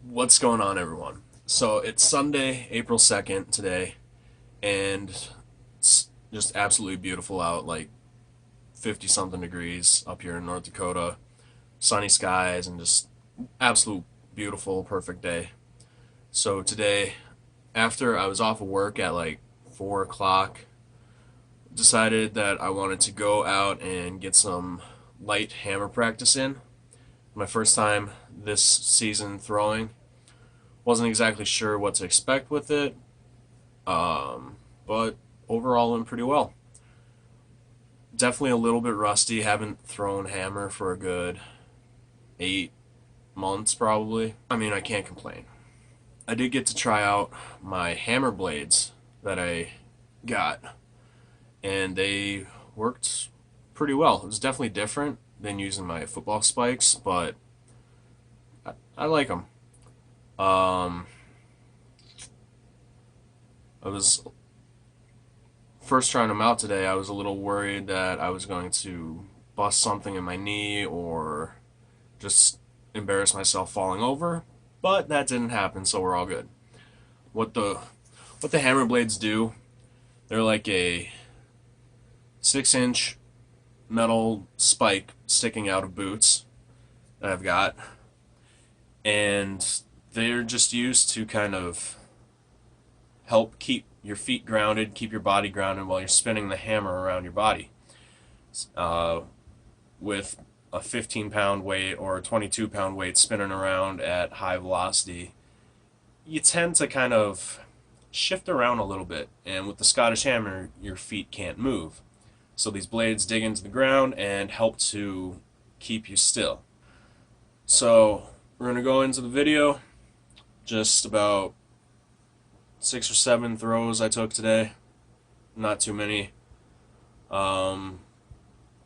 What's going on, everyone? So it's Sunday, April 2nd today, and it's just absolutely beautiful out, like 50 something degrees up here in North Dakota. Sunny skies and just absolute beautiful, perfect day. So today, after I was off of work at like 4 o'clock, decided that I wanted to go out and get some light hammer practice in. My first time this season throwing. Wasn't exactly sure what to expect with it, but overall went pretty well. Definitely a little bit rusty. Haven't thrown hammer for a good 8 months probably. I mean, I can't complain. I did get to try out my hammer blades that I got, and they worked pretty well. It was definitely different than using my football spikes, but I like them. Um, I was first trying them out today. I was a little worried that I was going to bust something in my knee or just embarrass myself falling over, but that didn't happen, so we're all good. What the hammer blades do, they're like a 6-inch metal spike sticking out of boots that I've got, and they're just used to kind of help keep your feet grounded, keep your body grounded while you're spinning the hammer around your body. With a 15-pound weight or a 22-pound weight spinning around at high velocity, you tend to kind of shift around a little bit, and with the Scottish hammer, your feet can't move. So these blades dig into the ground and help to keep you still. So we're going to go into the video, just about 6 or 7 throws I took today, not too many. I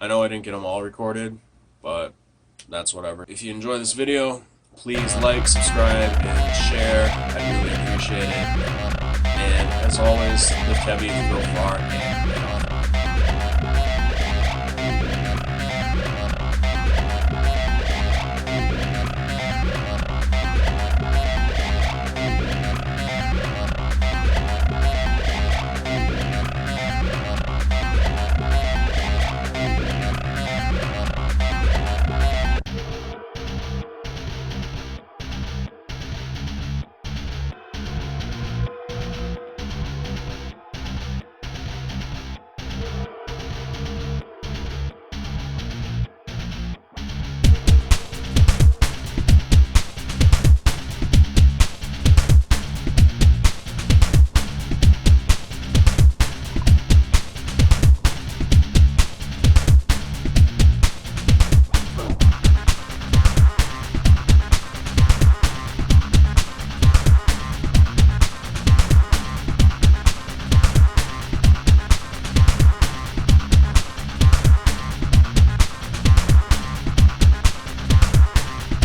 know I didn't get them all recorded, but that's whatever. If you enjoy this video, please like, subscribe, and share. I really appreciate it. And as always, lift heavy, throw far.